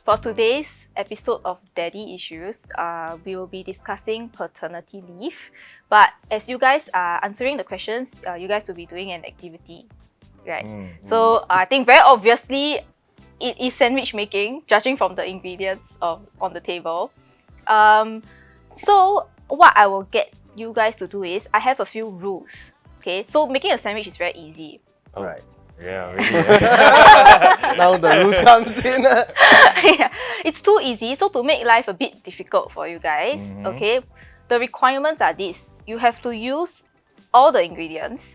For today's episode of Daddy Issues, we will be discussing paternity leave. But as you guys are answering the questions, you guys will be doing an activity, right? So I think very obviously it is sandwich making, judging from the ingredients on the table. So what I will get you guys to do is, I have a few rules. Okay, so making a sandwich is very easy. Alright. Yeah, really. Yeah. Now the rules comes in. Yeah, it's too easy. So to make life a bit difficult for you guys, okay, the requirements are this. You have to use all the ingredients.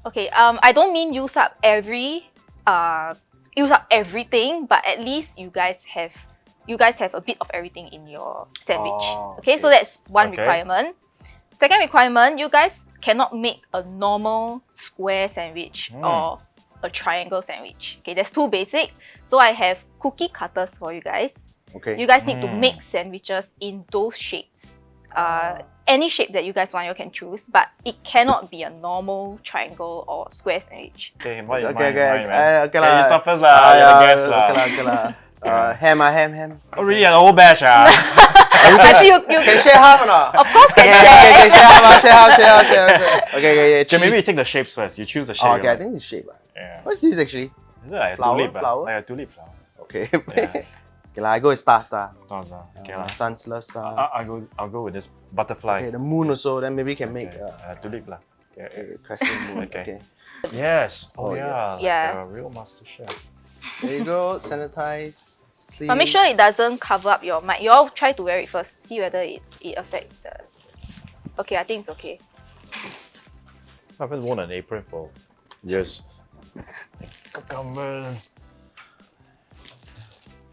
Okay, I don't mean use up everything, but at least you guys have a bit of everything in your sandwich. Oh, okay, so that's one Okay. requirement. Second requirement, you guys cannot make a normal square sandwich or a triangle sandwich. Okay, that's too basic. So I have cookie cutters for you guys. Okay. You guys need to make sandwiches in those shapes. Any shape that you guys want, you can choose, but it cannot be a normal triangle or square sandwich. Okay, what is Okay, mine? okay, Man? okay Okay, lah. you start first lah. You're the guest lah. Okay lah. Ham. Oh, really? An whole batch Actually, you Can share half or not? of course can Okay, share. share half. Okay. Okay, maybe you cheese. take the shapes first. You choose the shape. Oh, okay, I right? think the shape. Yeah. What's this actually? Is it like a Flower? tulip? Flower? Like a tulip flower. Okay. Yeah. Okay lah, I go with star. Stars, okay, My lah. sons love star. I'll go with this butterfly. Okay, the moon also. Then maybe can make Okay, tulip lah. Yeah. okay, crescent moon. Okay. Okay. Yes. Oh, yeah. yes. Yeah. A real master chef. There you go. Sanitize. It's clean. But make sure it doesn't cover up your mic. You all try to wear it first. See whether it affects the... Okay, I think it's okay. I haven't worn an apron for years. Cucumbers.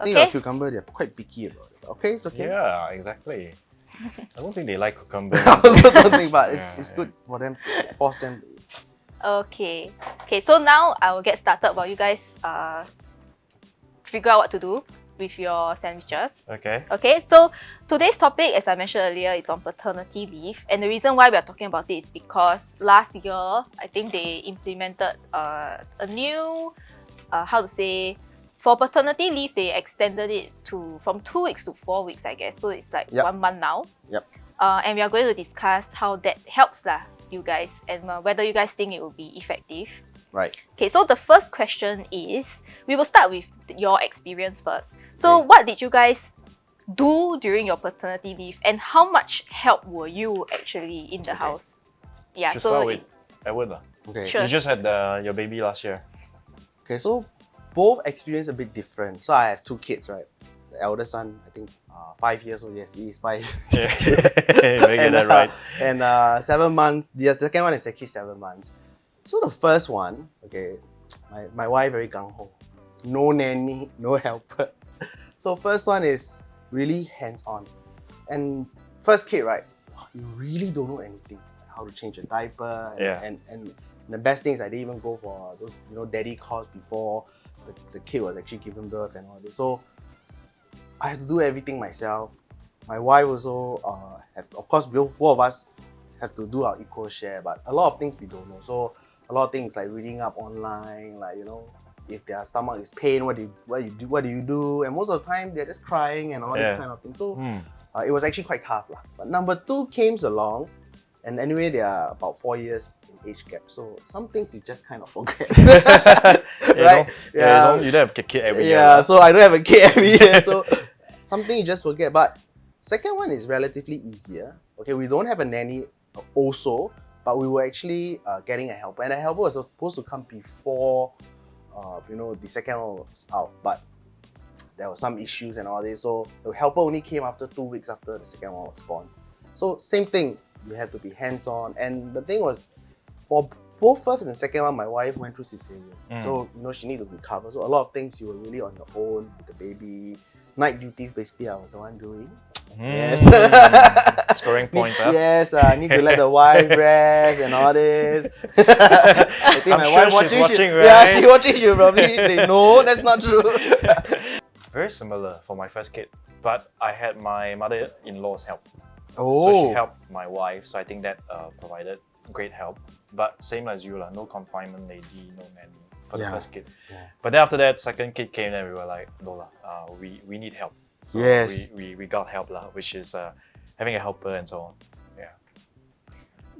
I think Okay? our cucumber, they're quite picky about it. Okay, it's okay. Yeah, exactly. I don't think they like cucumbers. I also don't think, but it's Yeah. good for them to force them. Okay. Okay, so now I will get started while you guys figure out what to do with your sandwiches. Okay. Okay, so today's topic, as I mentioned earlier, it's on paternity leave. And the reason why we are talking about it is because last year, I think they implemented a new, for paternity leave, they extended it from 2 weeks to 4 weeks, I guess. So it's like Yep. 1 month now. Yep. And we are going to discuss how that helps you guys and whether you guys think it will be effective. Right. Okay, so the first question is, we will start with your experience first. So Okay. what did you guys do during your paternity leave and how much help were you actually in the house? Yeah, Should so start with Edward lah. Okay. Sure. You just had your baby last year. Okay, so both experience a bit different. So I have 2 kids, right? The elder son, I think 5 years old. Yes, he is 5. Yeah. Very good, that right. And 7 months. The second one is actually 7 months. So the first one, okay, my wife very gung ho. No nanny, no helper. So first one is really hands-on. And first kid, right? You really don't know anything. How to change a diaper. And the best thing is I didn't even go for those, daddy calls before the kid was actually given birth and all this. So I had to do everything myself. My wife also of course, both of us have to do our equal share, but a lot of things we don't know. So a lot of things like reading up online, like if their stomach is pain, what do you do? And most of the time they're just crying and all this kind of thing. So it was actually quite tough lah. But number 2 came along, and anyway they are about 4 years in age gap. So some things you just kind of forget, right? You don't have a kid every year. Yeah, so I don't have a kid every year. So something you just forget. But second one is relatively easier. Okay, we don't have a nanny also, but we were actually getting a helper. And a helper was supposed to come before, the second one was out. But there were some issues and all this. So the helper only came after 2 weeks after the second one was born. So same thing, you have to be hands-on. And the thing was, for both first and second one, my wife went through cesarean. So, she needed to recover. So a lot of things you were really on your own with the baby. Night duties, basically, I was the one doing. Yes. Scoring points, huh? Yes, I need to let the wife rest and all this. I think I'm sure she's watching, right? Yeah, she's watching. You probably think, no, that's not true. Very similar for my first kid, but I had my mother-in-law's help. Oh. So she helped my wife, so I think that provided great help. But same as you, no confinement lady, no nanny. for the Yeah. first kid. Yeah. But then after that, second kid came, and we were like, no lah, we need help. So Yes. we got help lah, which is having a helper and so on. Yeah.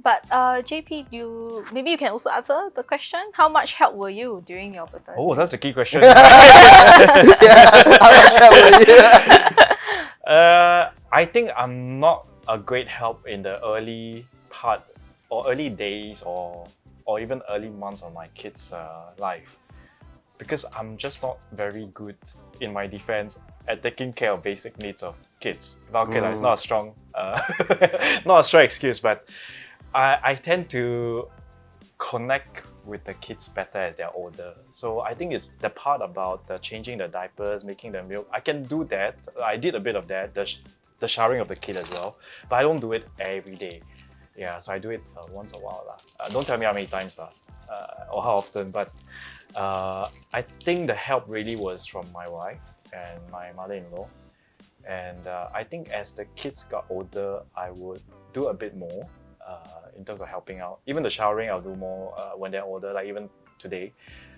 But JP, maybe you can also answer the question. How much help were you during your paternity? Oh, that's the key question. Yeah, how much help were you? I think I'm not a great help in the early part or early days or even early months of my kids' life, because I'm just not very good, in my defense, at taking care of basic needs of kids. Well, okay, it's not a strong, not a strong excuse, but I tend to connect with the kids better as they're older. So I think it's the part about changing the diapers, making the milk. I can do that. I did a bit of that, the showering of the kid as well, but I don't do it every day. Yeah, so I do it once a while lah. Don't tell me how many times lah, or how often, but I think the help really was from my wife and my mother-in-law. And I think as the kids got older, I would do a bit more in terms of helping out. Even the showering, I'll do more when they're older, like even today,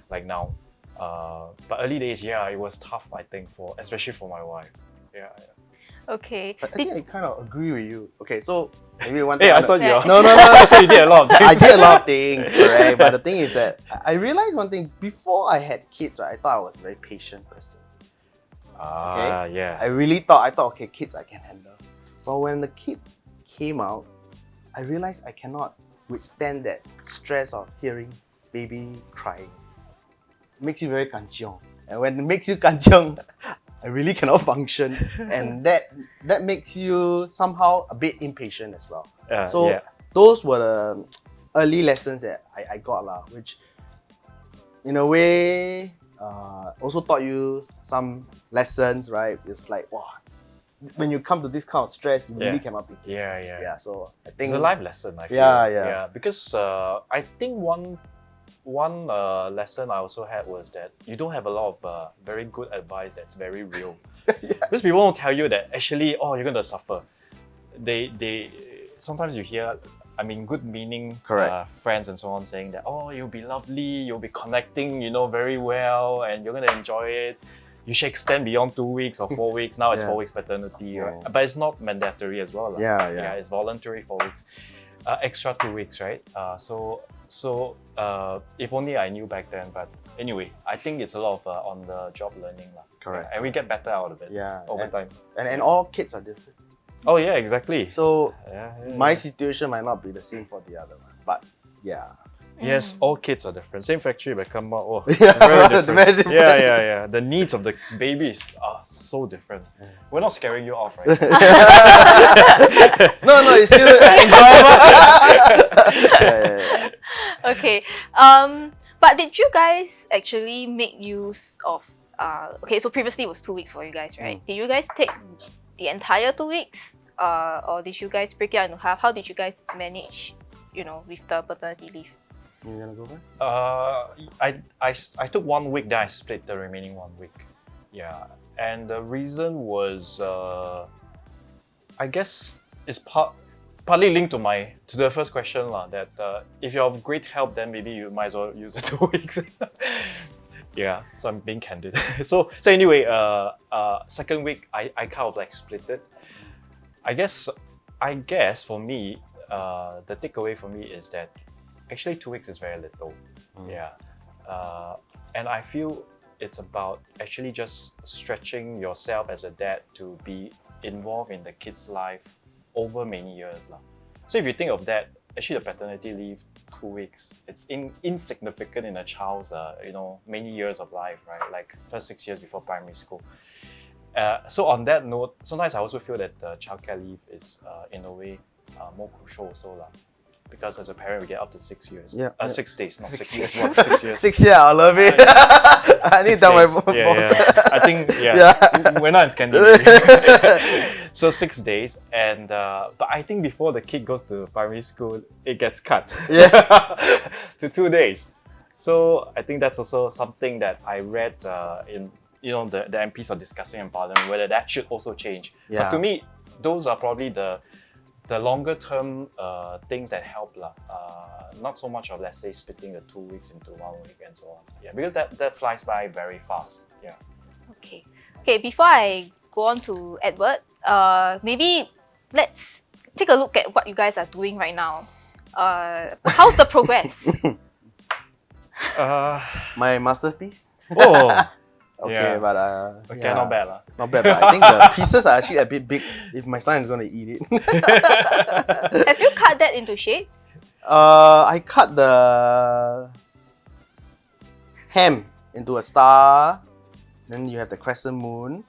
like now. But early days, yeah, it was tough, I think, especially for my wife. Yeah. Okay. I think I kind of agree with you. Okay, so maybe one Hey, thing. I thought you were... No, no, no. So you did a lot of things. I did a lot of things, correct. But the thing is that I realized one thing. Before I had kids, right, I thought I was a very patient person. Yeah. I really thought, okay, kids I can handle. But when the kid came out, I realized I cannot withstand that stress of hearing baby crying. It makes you very kanchiong. And when it makes you kanchiong, I really cannot function. And that makes you somehow a bit impatient as well. So yeah. those were the early lessons that I got lah, which in a way also taught you some lessons, right? It's like, wow, when you come to this kind of stress, you really cannot be. Yeah. So I think It's a life lesson, I feel. Yeah. Because I think one lesson I also had was that you don't have a lot of very good advice that's very real. Because people won't tell you that actually, oh, you're going to suffer. They sometimes you hear, I mean, good meaning friends and so on saying that, oh, you'll be lovely, you'll be connecting, very well, and you're going to enjoy it. You should extend beyond 2 weeks or 4 weeks. Now it's 4 weeks paternity, right? But it's not mandatory as well. Yeah. It's voluntary 4 weeks. Extra 2 weeks, right? So if only I knew back then. But anyway, I think it's a lot of on-the-job learning. Correct. And we get better out of it over time. And all kids are different. Oh yeah, exactly. So Yeah. my situation might not be the same for the other one. But yeah. Yes, all kids are different. Same factory, but come out, oh, Yeah, very different. very different. Yeah. The needs of the babies are so different. We're not scaring you off, right? No, it's still enjoyable. Yeah. Okay. But did you guys actually make use of okay, so previously it was 2 weeks for you guys, right? Did you guys take the entire 2 weeks? Or did you guys break it out into half? How did you guys manage, with the paternity leave? You gonna go first? I took 1 week, then I split the remaining 1 week. Yeah, and the reason was, I guess, it's partly linked to the first question lah. That if you're of great help, then maybe you might as well use the 2 weeks. Yeah, so I'm being candid. So anyway, second week I kind of like split it. I guess for me, the takeaway for me is that actually 2 weeks is very little. Yeah, and I feel it's about actually just stretching yourself as a dad to be involved in the kid's life over many years lah. So if you think of that, actually the paternity leave 2 weeks, it's insignificant in a child's many years of life, right? Like first 6 years before primary school. So on that note, sometimes I also feel that the childcare leave is in a way more crucial also lah. Because as a parent, we get up to 6 years. 6 days, not 6 years. What, 6 years? 6 years, I love it. I need to tell my boss. Yeah. I think, we're not in Scandinavia. So 6 days. And but I think before the kid goes to primary school, it gets cut to 2 days. So I think that's also something that I read in, the MPs are discussing in Parliament, whether that should also change. But to me, those are probably the longer term things that help lah. not so much of, let's say, splitting the 2 weeks into 1 week and so on. Yeah, because that flies by very fast. Yeah. Okay. Okay, before I go on to Edward, maybe let's take a look at what you guys are doing right now. How's the progress? My masterpiece. Oh, Okay, yeah. but Okay, yeah, not bad lah. not bad. But I think the pieces are actually a bit big. If my son is gonna eat it, Have you cut that into shapes? I cut the ham into a star. Then you have the crescent moon.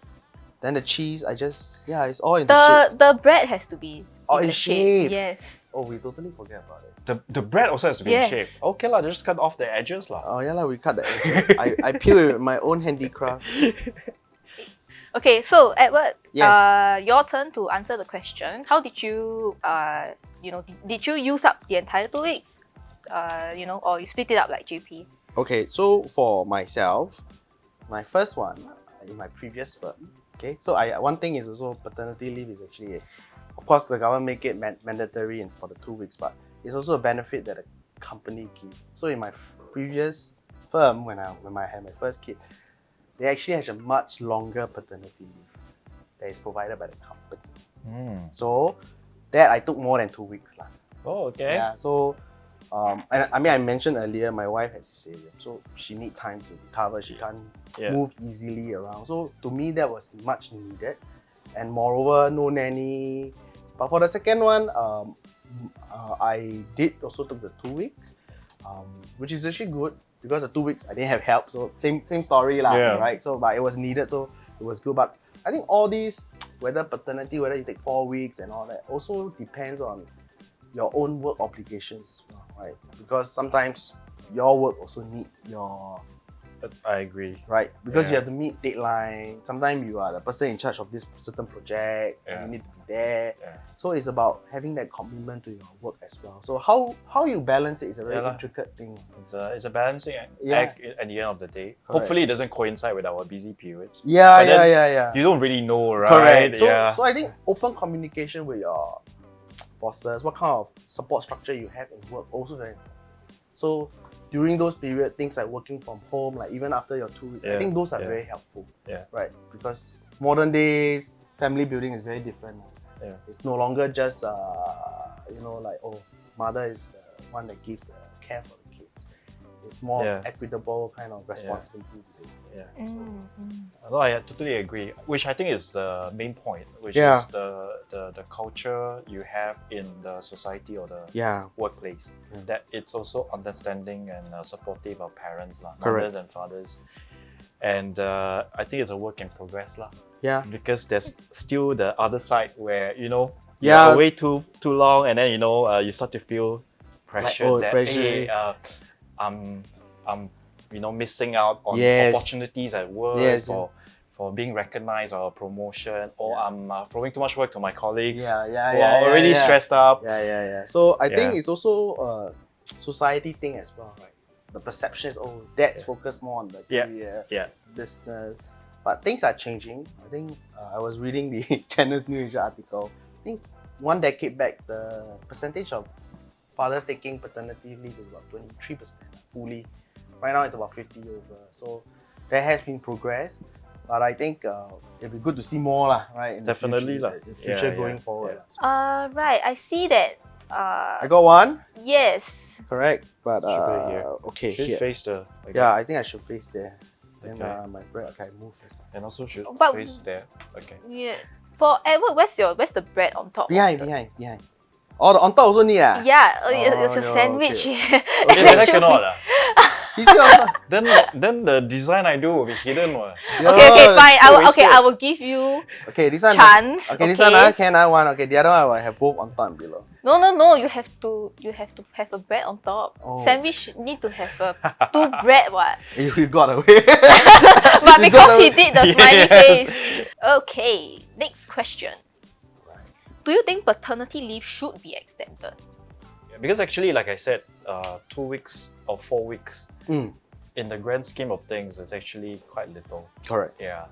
Then the cheese, it's all in the shape. The bread has to be Oh, in in the shape. shape. Yes. Oh, we totally forget about it. The bread also has to be Yes. in shape. Okay lah, just cut off the edges lah. Oh yeah, lah, we cut the edges. I peel it with my own handicraft. Okay, so Edward, Yes. your turn to answer the question. How did you, did you use up the entire 2 weeks? Or you split it up like JP? Okay, so for myself, my first one in my previous firm. Okay, so one thing is also paternity leave is actually, of course, the government make it mandatory for the 2 weeks, but it's also a benefit that the company gives. So in my previous firm, when I had my first kid, they actually had a much longer paternity leave that is provided by the company. So that I took more than 2 weeks lah. Oh, okay. Yeah, so and I mentioned earlier my wife has cesarean, so she needs time to recover. She can't move easily around. So to me that was much needed, and moreover no nanny. But for the second one, I did also took the 2 weeks, which is actually good because the 2 weeks I didn't have help. So same story lah, Yeah. right? So but it was needed, so it was good. But I think all these, whether paternity, whether you take 4 weeks and all that, also depends on your own work obligations as well, right? Because sometimes your work also need your I agree. right, because you Yeah. have to meet deadline. Sometimes you are the person in charge of this certain project, and you need to be there. Yeah. So it's about having that commitment to your work as well. So how you balance it is a very Yeah lah. intricate thing. It's a balancing Yeah. act at the end of the day. Hopefully it doesn't coincide with our busy periods. Yeah, But then yeah. You don't really know, right? Correct. Yeah. So I think open communication with your bosses, what kind of support structure you have in work, also very important. So during those periods, things like working from home, like even after your 2 weeks, I Yeah, think those are yeah. very helpful. Yeah. Right. Because modern days, family building is very different. Yeah. It's no longer just mother is the one that gives the care for the kids. It's more Yeah. equitable kind of responsibility. Yeah. Mm. No, I totally agree. Which I think is the main point, which Yeah. is the culture you have in the society or the Yeah. workplace. Yeah. That it's also understanding and supportive of parents, lah, Correct. mothers and fathers. And I think it's a work in progress, lah, Yeah. because there's still the other side where you're Yeah. away too long, and then you start to feel pressure that pressure. hey, I'm missing out on Yes. opportunities at work Yes, for being recognized or a promotion, or I'm throwing too much work to my colleagues Yeah. who are already stressed up. Yeah. So I think Yeah. it's also a society thing as well, right? The perception is, dads focus more on the career, business. But things are changing. I think I was reading the Channel's New Asia article. I think 1 decade back, the percentage of fathers taking paternity leave is about 23% fully. Right now it's about 50 over. So there has been progress. But I think it'll be good to see more lah, right? In Definitely the lah. future Yeah, going yeah, forward. yeah. Right, I see that. I got one, Yes. correct? But Should be here. okay, Should here. face the Yeah, I think I should face there. Then Okay. my bread, okay, I move first. and also should But- face there. Okay. Yeah. For Edward, where's the bread on top? Behind. Oh, the on top also need ah? Yeah, Oh, it's a no, sandwich. okay. Okay, That that should cannot be- lah. You see on top? Then the design I do will be hidden. What? Okay, fine. so I wasted. will give you Okay, this one. chance. Okay, this one can I one? Okay, the other one I will have both on top and below. No. You have to have a bread on top. Oh. Sandwich need to have two bread. What? You got away. But You because got he did the smiley Yes. face. Okay, next question. Do you think paternity leave should be extended? Yeah, because actually, like I said, 2 weeks or 4 weeks, Mm, in the grand scheme of things, it's actually quite little. correct. Yeah,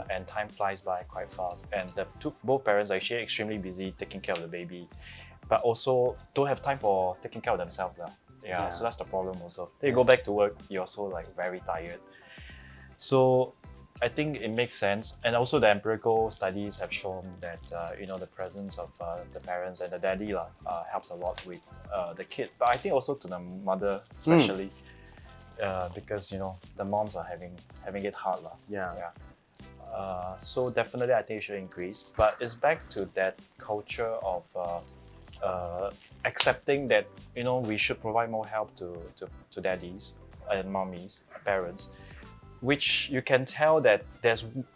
and time flies by quite fast. And both parents are actually extremely busy taking care of the baby, but also don't have time for taking care of themselves. Yeah, so that's the problem also. Then you go back to work, you're also like very tired. So I think it makes sense, and also the empirical studies have shown that the presence of the parents and the daddy helps a lot with the kid. But I think also to the mother especially, because the moms are having it hard lah. Yeah. So definitely I think it should increase, but it's back to that culture of accepting that we should provide more help to daddies and mommies, parents, which you can tell that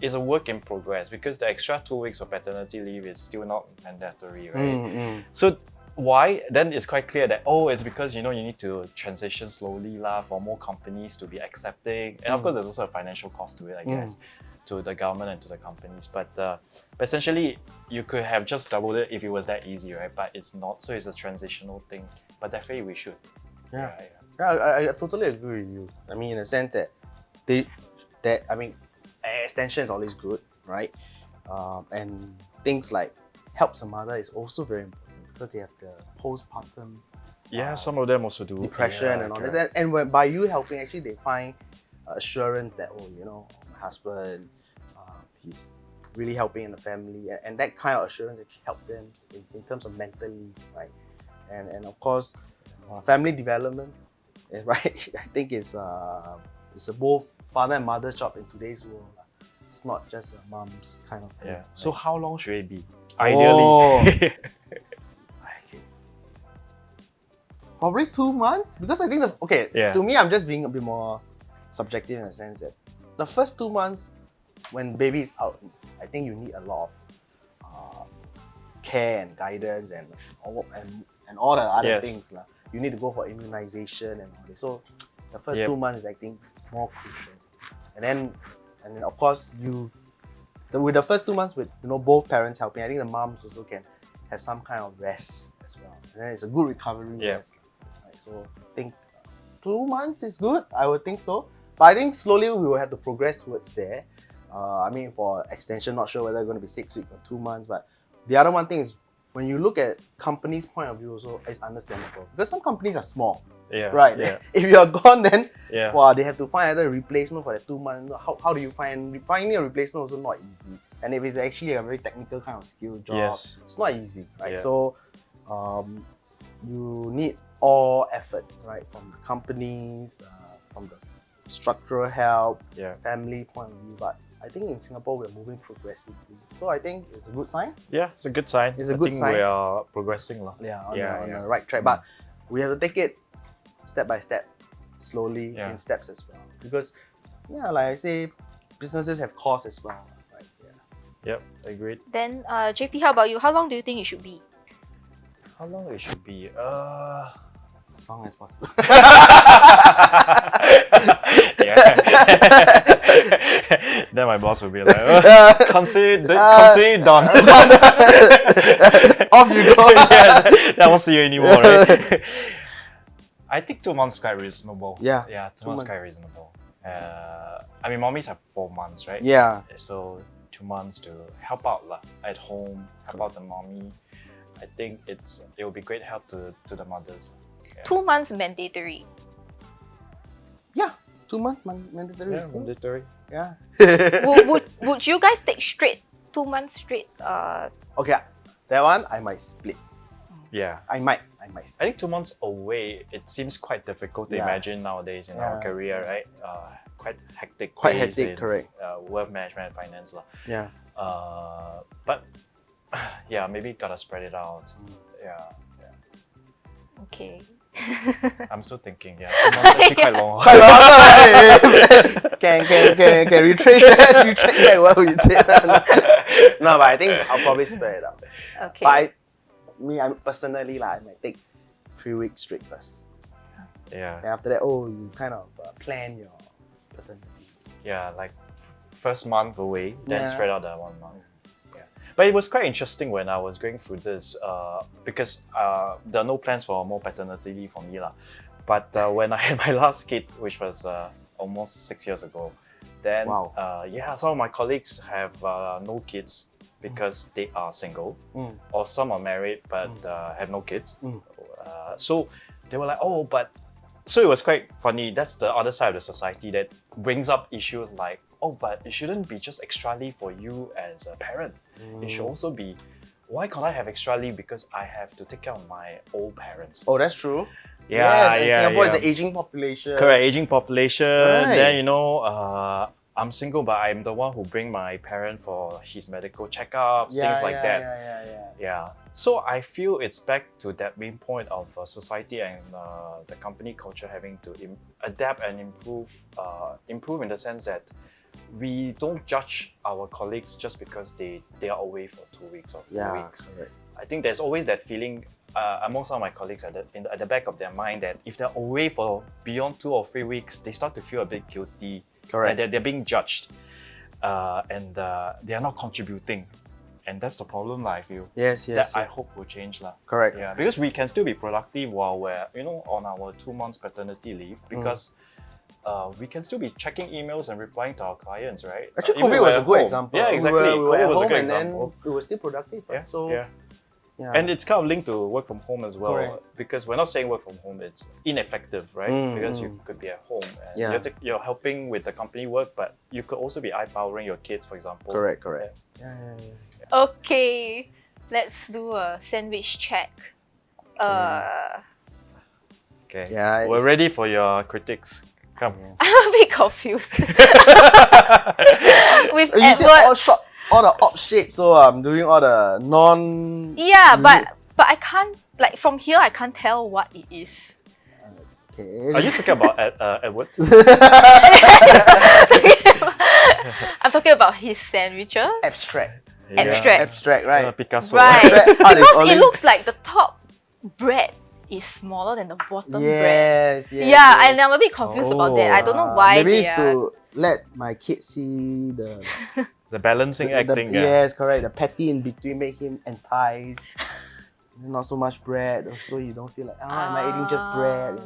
is a work in progress, because the extra 2 weeks of paternity leave is still not mandatory, right? So why? Then it's quite clear that it's because you need to transition slowly for more companies to be accepting, and of course there's also a financial cost to it, I guess, to the government and to the companies. But essentially you could have just doubled it if it was that easy, right? But it's not, so it's a transitional thing. But definitely we should. Yeah, I totally agree with you. I mean, in the sense that extension is always good, right? And things like helps a mother is also very important, because they have the postpartum some of them also do depression and all that. And by you helping, actually they find assurance that my husband, he's really helping in the family, and that kind of assurance that help them in terms of mentally, right? And of course, family development, right? I think it's a both father and mother job in today's world. It's not just a mom's kind of thing. Yeah. Right? So how long should it be? Ideally. Probably 2 months, because I think to me, I'm just being a bit more subjective in the sense that the first 2 months when baby is out, I think you need a lot of care and guidance and all the other things lah. You need to go for immunization and all this. So the first 2 months is, I think, more crucial. And then of course with the first 2 months with both parents helping, I think the moms also can have some kind of rest as well. And then it's a good recovery rest. Right? So I think 2 months is good. I would think so. But I think slowly we will have to progress towards there. For extension, not sure whether it's going to be 6 weeks or 2 months. But the other one thing is, when you look at companies' point of view also, it's understandable. Because some companies are small. Right? Yeah. If you're gone, then Yeah. they have to find either a replacement for the 2 months. How do you finding a replacement also not easy. And if it's actually a very technical kind of skill job, it's not easy, right? Yeah. So you need all efforts, right? From the companies, from the structural help, family point of view. But I think in Singapore we're moving progressively. So I think it's a good sign. Yeah, it's a good sign. It's a good sign. We are progressing lah. On the right track. But we have to take it step by step, slowly, in steps as well. Because like I say, businesses have costs as well. Right? Yep, agreed. Then JP, how about you? How long do you think it should be? How long it should be? As long as possible. Then my boss will be like, consider done. Off you go. I won't see you anymore, right? I think 2 months is quite reasonable. Yeah, 2 months is quite reasonable. Mommies have 4 months, right? Yeah. So 2 months to help out at home, help out the mommy. I think it will be great help to the mothers. 2 months mandatory. Yeah, 2 months mandatory. Yeah, mandatory. Yeah. would you guys take straight 2 months straight? Okay, that one I might split. Yeah. I might. I think 2 months away, it seems quite difficult to imagine nowadays in our career, right? Quite hectic. Quite hectic, correct. Wealth management and finance. Yeah. But maybe gotta spread it out. Yeah. Okay. I'm still thinking, 2 months is actually quite long. Can retrace back what you said. No, but I think I'll probably spread it out. Okay. But I'm personally, I might take 3 weeks straight first. Yeah. And after that, you kind of plan your paternity. Yeah, like first month away, then spread out that 1 month. But it was quite interesting when I was going through this because there are no plans for more paternity leave for me. But when I had my last kid, which was almost 6 years ago, then some of my colleagues have no kids because they are single, or some are married but have no kids. So they were like, oh, but so it was quite funny. That's the other side of the society that brings up issues like, oh, but it shouldn't be just extra leave for you as a parent. It should also be, why can't I have extra leave because I have to take care of my old parents? Oh, that's true. Yeah, yes, and yeah, Singapore yeah. is an aging population. Correct, aging population. Right. Then, you know, I'm single, but I'm the one who bring my parent for his medical checkups, things like that. Yeah. So I feel it's back to that main point of society and the company culture having to adapt and improve. Improve in the sense that we don't judge our colleagues just because they are away for 2 weeks or 4 weeks. Correct. I think there's always that feeling among some of my colleagues at the back of their mind that if they're away for beyond 2 or 3 weeks, they start to feel a bit guilty. Correct. And they're being judged, and they are not contributing, and that's the problem, I feel. Yes, That I hope will change, lah. Correct. Yeah, because we can still be productive while we're on our 2 months paternity leave because. We can still be checking emails and replying to our clients, right? Actually, Even COVID when was we're a at good home. example. Yeah, exactly. We were COVID at was a home good and then example. we were still productive. Right? Yeah, So, yeah. yeah. And it's kind of linked to work from home as well, Correct. because we're not saying work from home, it's ineffective, right? Because you could be at home and Yeah. you're helping with the company work, but you could also be eye-powering your kids, for example. Correct. Yeah. Okay, let's do a sandwich check. Okay. Yeah, We're it's- ready for your critics. Come. I'm a bit confused. With You said Edward, all the odd shade, so I'm doing all the non. yeah, but I can't, like, from here I can't tell what it is. Okay. Are you talking about Edward? I'm talking about his sandwiches. abstract? Abstract. Abstract, right? Picasso. Right. Abstract art is Because only- it looks like the top bread is smaller than the bottom bread. Yes. Yeah, yes. and I'm a bit confused about that. I don't know Ah, why maybe they it's are. to let my kids see the The balancing acting. yes, correct. The patty in between make him entice. Not so much bread, so you don't feel like am I eating just bread? You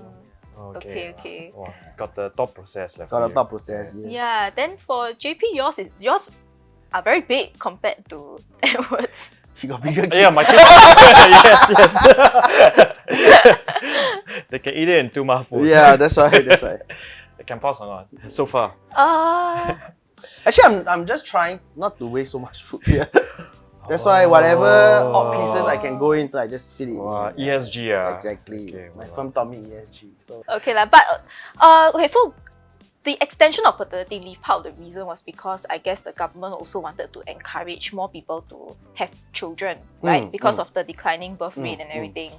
know? Okay. Wow, got the thought process left. Got for a you. thought process. Yes. Yeah, then for JP, yours are very big compared to Edward's. He got bigger kids. Yeah, my kids. yes. They can eat it in 2 mouthfuls. Yeah, that's right. That's right. They can pass or not? So far. Actually, I'm just trying not to waste so much food here. That's why whatever odd pieces I can go into, I just fit it in. ESG, Exactly. Okay, My well, firm taught me ESG. So Okay, but okay, so the extension of paternity leave, part of the reason was because I guess the government also wanted to encourage more people to have children, right? Because of the declining birth rate and everything.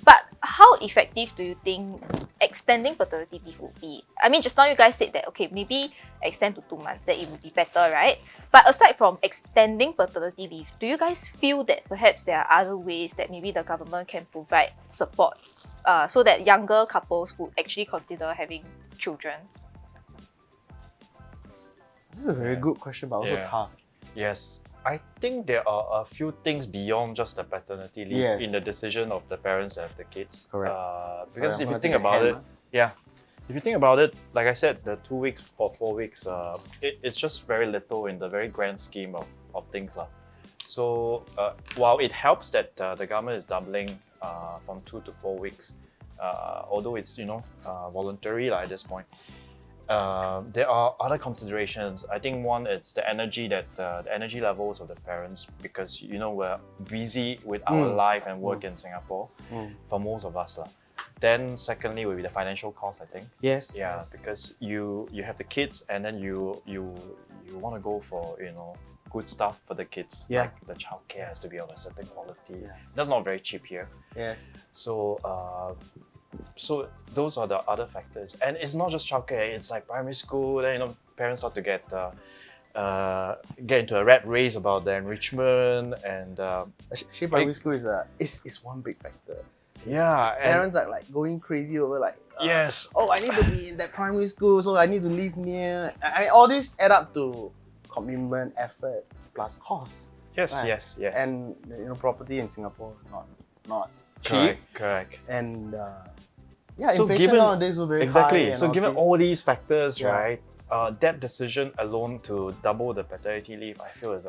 But how effective do you think extending paternity leave would be? I mean, just now you guys said that, okay, maybe extend to 2 months, that it would be better, right? But aside from extending paternity leave, do you guys feel that perhaps there are other ways that maybe the government can provide support so that younger couples would actually consider having children? this is a very good question, but also Yeah. tough. Yes. I think there are a few things beyond just the paternity leave Yes. in the decision of the parents to have the kids. Correct. Because Sorry, if I'm you gonna think take a about hand, it, yeah. If you think about it, like I said, the 2 weeks or 4 weeks, it's just very little in the very grand scheme of things. So while it helps that the government is doubling from 2 to 4 weeks, although it's voluntary at this point, there are other considerations. I think one, it's the energy the energy levels of the parents, because we're busy with our life and work in Singapore for most of us. Then secondly will be the financial cost, I think. Yes. Yeah, yes. because you have the kids and then you want to go for good stuff for the kids. Yeah. Like the childcare has to be of a certain quality. Yeah. That's not very cheap here. Yes. So so those are the other factors, and it's not just childcare. It's like primary school. Then parents start to get into a rat race about the enrichment and Actually, primary school is one big factor. yeah. And Parents are like going crazy over like yes. oh, I need to be in that primary school, so I need to live near. I mean, all this add up to commitment, effort, plus cost. Yes. Right. Yes. Yes. And property in Singapore not cheap. Correct. And So inflation given- nowadays is very high. Exactly. and So given also- all these factors, Yeah. right, that decision alone to double the paternity leave, I feel it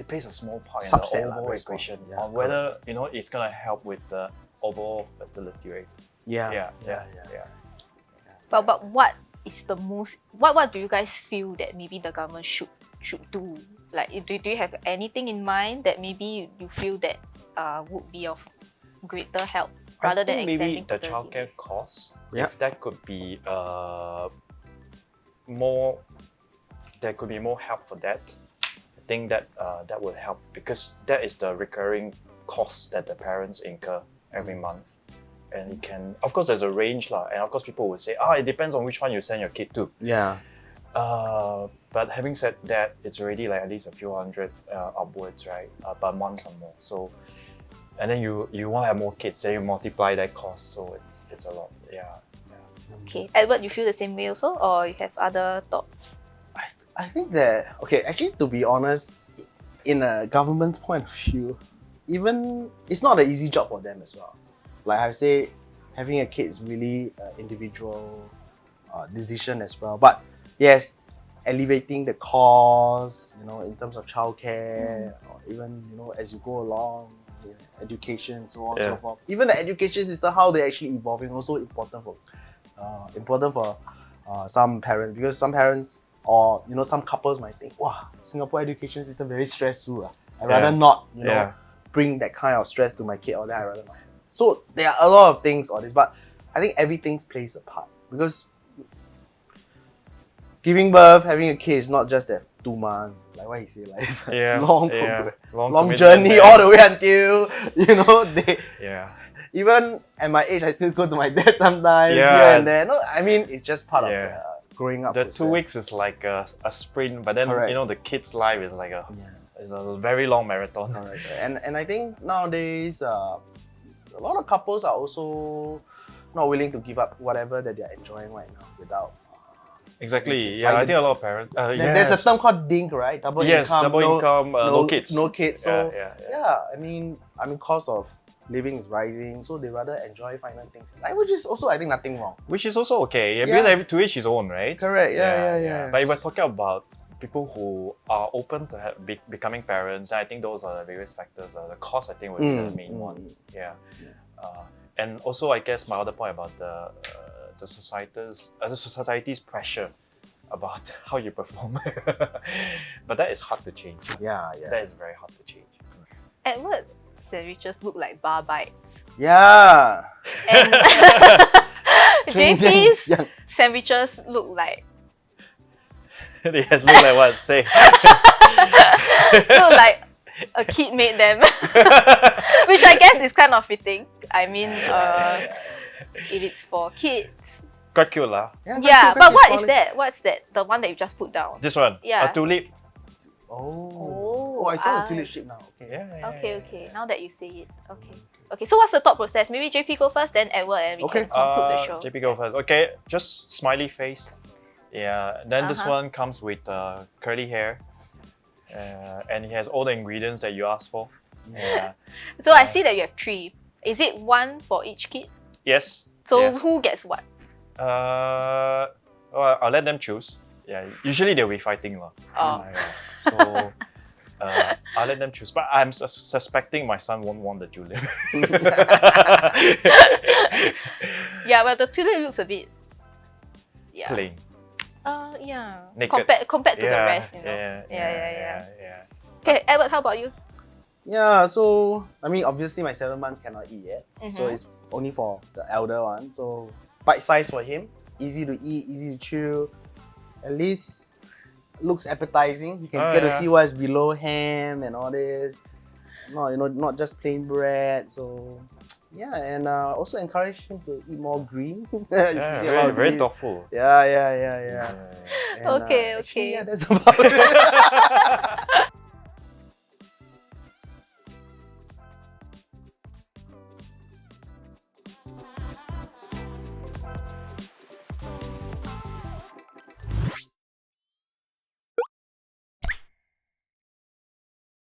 plays a small part in Subset the lah, overall very small. equation Yeah, on whether it's gonna help with the overall fertility rate. Yeah. Yeah. But what is the most what do you guys feel that maybe the government should do? Like do you have anything in mind that maybe you feel that would be of greater help rather I than think maybe extending the paternity childcare leave? costs, Yeah. if that could be more, there could be more help for that. I think that that would help because that is the recurring cost that the parents incur every month. And it can, of course, there's a range lah, and of course people would say, it depends on which one you send your kid to. Yeah. But having said that, it's already like at least a few hundred upwards, right, per month or more. So, and then you want to have more kids, then you multiply that cost, so it's a lot. Yeah. Okay, Edward, you feel the same way also, or you have other thoughts? I think that, okay, actually, to be honest, in a government's point of view, even it's not an easy job for them as well. Like I say, having a kid is really an individual decision as well. But yes, elevating the cost, in terms of childcare, or even, as you go along, education, so on and so forth. Even the education system, how they're actually evolving, also important for some parents, because some parents or some couples might think, wow, Singapore education system very stressful. I'd rather not, bring that kind of stress to my kid, or that I'd rather not have. So there are a lot of things on this, but I think everything plays a part because giving birth, having a kid is not just that 2 months, like what he said, like it's a long commitment, journey all the way until they. Yeah. Even at my age, I still go to my dad sometimes here and there. No, I mean it's just part of the growing up. The process. 2 weeks is like a sprint, but then Correct. the kid's life is like it's a very long marathon. Correct. And I think nowadays a lot of couples are also not willing to give up whatever that they're enjoying right now without. Exactly. Yeah, I think a lot of parents. There's a term called DINK, right? Double income. Double income, no kids. No kids. So Yeah. I mean, cost of living is rising, so they rather enjoy final things, like, which is also I think nothing wrong. Which is also okay. Because to each his own, right? Correct. Yeah. But if we're talking about people who are open to becoming parents, I think those are the various factors. The cost, I think, would be the main one. Yeah. And also, I guess my other point about the society's pressure about how you perform. But that is hard to change. Yeah. That is very hard to change. Edward's sandwiches look like bar bites. Yeah. And JP's sandwiches look like It has looked like what? Say. look like a kid made them. Which I guess is kind of fitting. I mean, if it's for kids. Quite cute lah. Yeah, but what is that? What's that? The one that you just put down? This one. Yeah. A tulip. Oh, I saw the tulip shape now. Okay. Okay. Now that you say it. Okay. So what's the thought process? Maybe JP go first, then Edward, and we can conclude the show. JP go first. Okay, just smiley face. Yeah. Then this one comes with curly hair, and it has all the ingredients that you asked for. Yeah. So I see that you have 3. Is it 1 for each kid? Yes. So yes. who gets what? Well, I'll let them choose. Yeah. Usually they'll be fighting lah. Oh. So. I'll let them choose, but I'm suspecting my son won't want the tulip. Yeah, well, the tulip looks a bit plain. Yeah. Naked. Compared to the rest, Yeah. Okay, Edward, how about you? Yeah, so obviously my 7 months cannot eat yet, so it's only for the elder one. So bite size for him, easy to eat, easy to chew. At least looks appetizing. You can get to see what's below ham and all this. No, not just plain bread. So yeah, and also encourage him to eat more green. Very thoughtful. Yeah. And, Okay. actually, yeah, that's about it.